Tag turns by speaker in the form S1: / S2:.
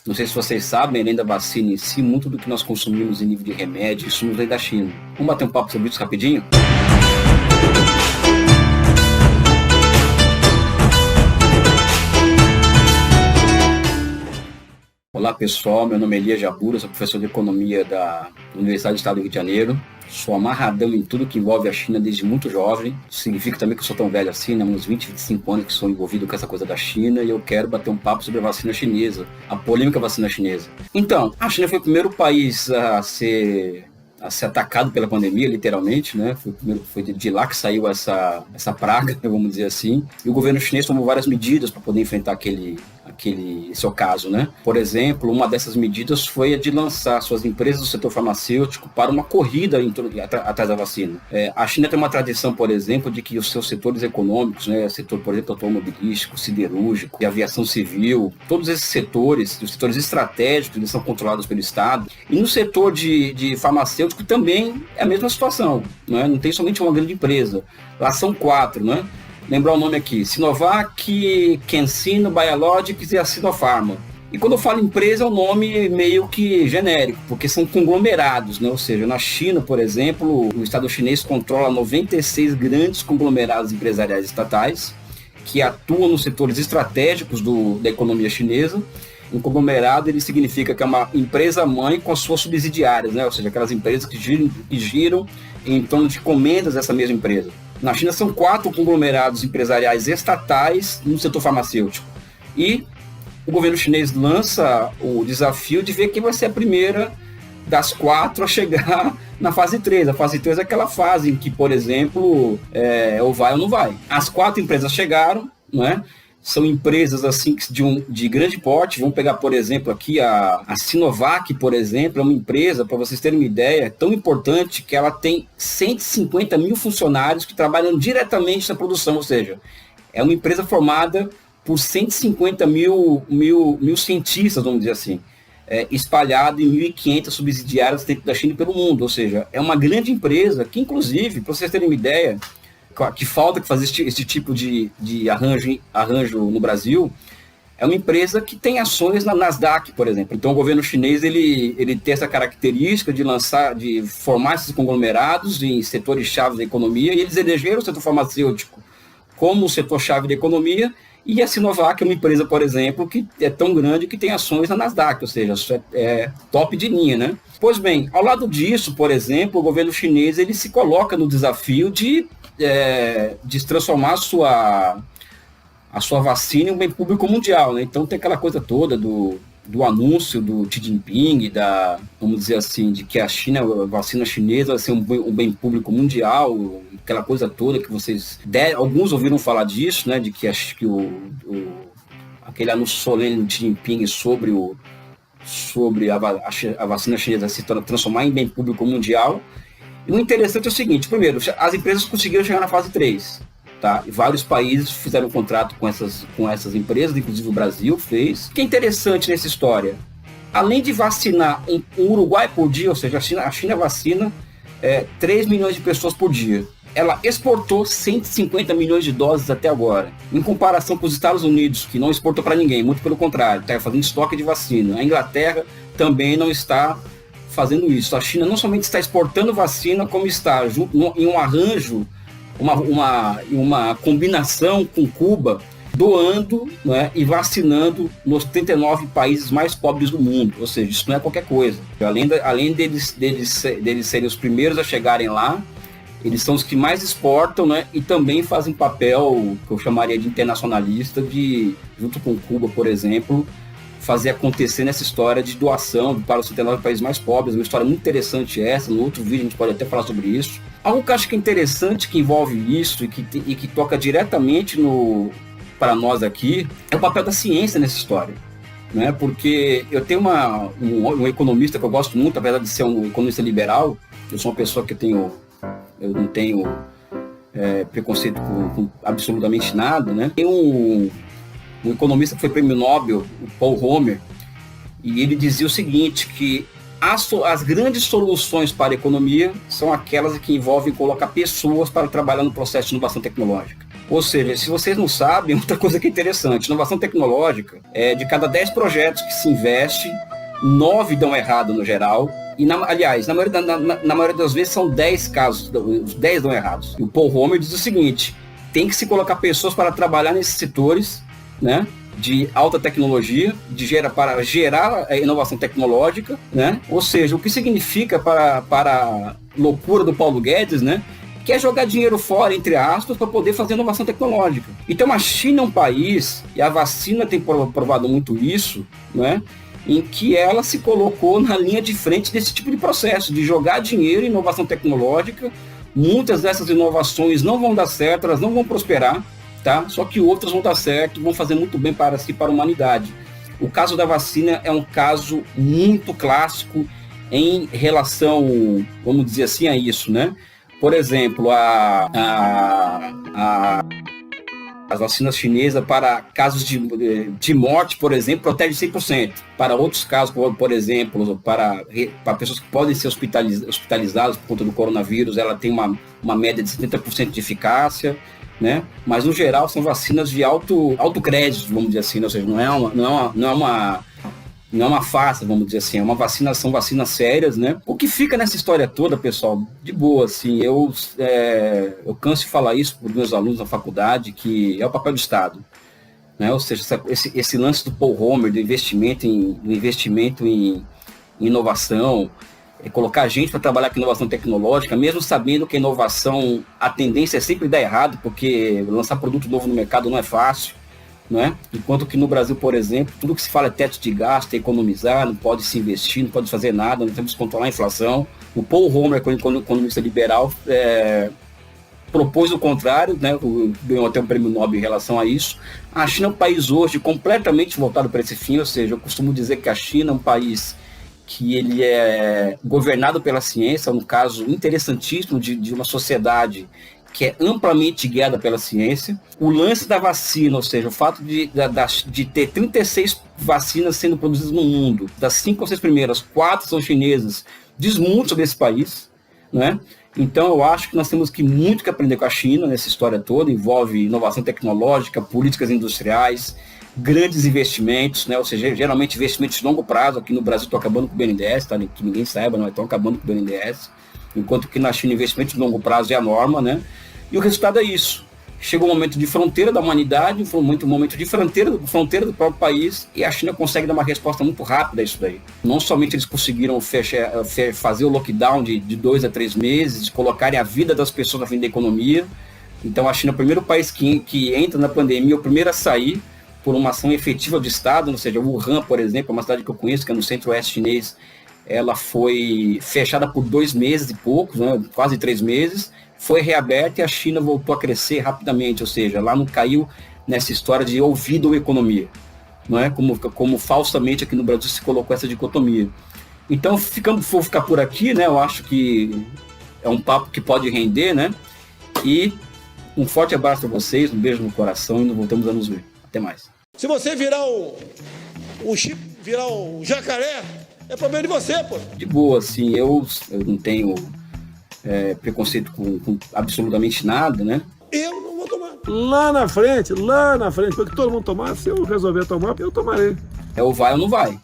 S1: Não sei se vocês sabem, além da vacina em si, muito do que nós consumimos em nível de remédio, isso nos vem da China. Vamos bater um papo sobre isso rapidinho? Olá pessoal, meu nome é Elias Jabura, sou professor de Economia da Universidade do Estado do Rio de Janeiro. Sou amarradão em tudo que envolve a China desde muito jovem. Isso significa também que eu sou tão velho assim, né? Uns 20, 25 anos que sou envolvido com essa coisa da China, e eu quero bater um papo sobre a vacina chinesa, a polêmica vacina chinesa. Então, a China foi o primeiro país a ser atacado pela pandemia, literalmente, né? Foi de lá que saiu essa praga, vamos dizer assim. E o governo chinês tomou várias medidas para poder enfrentar esse ocaso, né? Por exemplo, uma dessas medidas foi a de lançar suas empresas do setor farmacêutico para uma corrida atrás da vacina. A China tem uma tradição, por exemplo, de que os seus setores econômicos, né? Setor, por exemplo, automobilístico, siderúrgico, de aviação civil, todos esses setores, os setores estratégicos, eles são controlados pelo Estado. E no setor de farmacêutico também é a mesma situação, né? Não tem somente uma grande empresa. Lá são 4, né? Lembrar o nome aqui: Sinovac, CanSino Biologics e a Sinopharma. E quando eu falo empresa, é um nome meio que genérico, porque são conglomerados, né? Ou seja, na China, por exemplo, o Estado chinês controla 96 grandes conglomerados empresariais estatais que atuam nos setores estratégicos da economia chinesa. Um conglomerado, ele significa que é uma empresa-mãe com as suas subsidiárias, né? Ou seja, aquelas empresas que giram em torno de encomendas dessa mesma empresa. Na China são 4 conglomerados empresariais estatais no setor farmacêutico. E o governo chinês lança o desafio de ver quem vai ser a primeira das 4 a chegar na fase 3. A fase 3 é aquela fase em que, por exemplo, ou vai ou não vai. As 4 empresas chegaram, né? São empresas assim de grande porte. Vamos pegar, por exemplo, aqui a Sinovac, por exemplo, é uma empresa, para vocês terem uma ideia, tão importante que ela tem 150 mil funcionários que trabalham diretamente na produção, ou seja, é uma empresa formada por 150 mil cientistas, vamos dizer assim, espalhado em 1.500 subsidiárias dentro da China e pelo mundo, ou seja, é uma grande empresa que, inclusive, para vocês terem uma ideia, que falta que fazer esse tipo de arranjo no Brasil, é uma empresa que tem ações na Nasdaq, por exemplo. Então o governo chinês ele tem essa característica de formar esses conglomerados em setores-chave da economia, e eles elegeram o setor farmacêutico como o setor-chave da economia, e a Sinovac é uma empresa, por exemplo, que é tão grande que tem ações na Nasdaq, ou seja, é top de linha, né? Pois bem, ao lado disso, por exemplo, o governo chinês ele se coloca no desafio de transformar a sua vacina em um bem público mundial, né? Então tem aquela coisa toda do anúncio do Xi Jinping, vamos dizer assim, de que a vacina chinesa vai ser um bem público mundial, aquela coisa toda que alguns ouviram falar disso, né? De que aquele anúncio solene do Xi Jinping sobre a vacina chinesa se transformar em bem público mundial. E o interessante é o seguinte: primeiro, as empresas conseguiram chegar na fase 3, tá? E vários países fizeram contrato com essas empresas, inclusive o Brasil fez. O que é interessante nessa história? Além de vacinar um Uruguai por dia, ou seja, a China vacina 3 milhões de pessoas por dia. Ela exportou 150 milhões de doses até agora. Em comparação com os Estados Unidos, que não exportou para ninguém, muito pelo contrário, está fazendo estoque de vacina. A Inglaterra também não está fazendo isso. A China não somente está exportando vacina, como está em um arranjo, uma combinação com Cuba, doando, né, e vacinando nos 39 países mais pobres do mundo. Ou seja, isso não é qualquer coisa. Além deles serem os primeiros a chegarem lá, eles são os que mais exportam, né, e também fazem papel que eu chamaria de internacionalista, junto com Cuba, por exemplo, fazer acontecer nessa história de doação para os 39 países mais pobres. Uma história muito interessante essa. No outro vídeo a gente pode até falar sobre isso. Algo que eu acho que é interessante, que envolve isso e que toca diretamente para nós aqui, é o papel da ciência nessa história, né? Porque eu tenho um economista que eu gosto muito, apesar de ser um economista liberal. Eu sou uma pessoa que eu não tenho preconceito com absolutamente nada, né? Tem um economista que foi prêmio Nobel, o Paul Romer, e ele dizia o seguinte, que as grandes soluções para a economia são aquelas que envolvem colocar pessoas para trabalhar no processo de inovação tecnológica. Ou seja, se vocês não sabem, outra coisa que é interessante, inovação tecnológica, de cada 10 projetos que se investe, 9 dão errado no geral. E, aliás, na maioria das vezes são 10 casos, os 10 dão errados. E o Paul Romer diz o seguinte: tem que se colocar pessoas para trabalhar nesses setores, né, de alta tecnologia, para gerar inovação tecnológica, né? Ou seja, o que significa para a loucura do Paulo Guedes, né, que é jogar dinheiro fora, entre aspas, para poder fazer inovação tecnológica. Então a China é um país, e a vacina tem provado muito isso, né, em que ela se colocou na linha de frente desse tipo de processo, de jogar dinheiro em inovação tecnológica. Muitas dessas inovações não vão dar certo, elas não vão prosperar, tá? Só que outras vão dar certo, vão fazer muito bem para si, para a humanidade. O caso da vacina é um caso muito clássico em relação, vamos dizer assim, a isso, né? Por exemplo, as vacinas chinesas para casos de morte, por exemplo, protege 100%. Para outros casos, por exemplo, para pessoas que podem ser hospitalizadas por conta do coronavírus, ela tem uma média de 70% de eficácia, né? Mas, no geral, são vacinas de alto crédito, vamos dizer assim, ou seja, não é uma farsa, vamos dizer assim, são vacinas sérias, né? O que fica nessa história toda, pessoal, de boa, assim, eu canso de falar isso para os meus alunos na faculdade, que é o papel do Estado, né? Ou seja, esse lance do Paul Romer, do investimento em inovação, colocar gente para trabalhar com inovação tecnológica, mesmo sabendo que a inovação, a tendência é sempre dar errado, porque lançar produto novo no mercado não é fácil, não é? Enquanto que no Brasil, por exemplo, tudo que se fala é teto de gasto, é economizar, não pode se investir, não pode fazer nada, não temos que controlar a inflação. O Paul Romer, economista liberal, propôs o contrário, né? Ganhou até um prêmio Nobel em relação a isso. A China é um país hoje completamente voltado para esse fim, ou seja, eu costumo dizer que a China é um país que ele é governado pela ciência, um caso interessantíssimo de uma sociedade que é amplamente guiada pela ciência. O lance da vacina, ou seja, o fato de ter 36 vacinas sendo produzidas no mundo, das 5 ou 6 primeiras, 4 são chinesas, diz muito sobre esse país, né? Então eu acho que nós temos muito que aprender com a China nessa história toda, envolve inovação tecnológica, políticas industriais, grandes investimentos, né? Ou seja, geralmente investimentos de longo prazo. Aqui no Brasil estão acabando com o BNDES, tá? Que ninguém saiba, não estão acabando com o BNDES, enquanto que na China investimentos de longo prazo é a norma, né? E o resultado é isso. Chegou um momento de fronteira da humanidade, um momento de fronteira do próprio país, e a China consegue dar uma resposta muito rápida a isso daí. Não somente eles conseguiram fazer o lockdown de 2 a 3 meses, colocarem a vida das pessoas na frente da economia. Então a China é o primeiro país que entra na pandemia, o primeiro a sair por uma ação efetiva do Estado, ou seja, Wuhan, por exemplo, é uma cidade que eu conheço, que é no centro-oeste chinês, ela foi fechada por 2 meses e poucos, né, quase 3 meses, foi reaberta e a China voltou a crescer rapidamente, ou seja, lá não caiu nessa história de ouvido ou economia, não é? Como falsamente aqui no Brasil se colocou essa dicotomia. Então, vou ficar por aqui, né? Eu acho que é um papo que pode render, né? E um forte abraço para vocês, um beijo no coração e voltamos a nos ver. Até mais.
S2: Se você virar virar um jacaré, é problema de você, pô.
S1: De boa, assim, eu não tenho preconceito com absolutamente nada, né?
S2: Eu não vou tomar.
S3: Lá na frente, porque todo mundo tomar, se eu resolver tomar, eu tomarei.
S1: É ou vai ou não vai.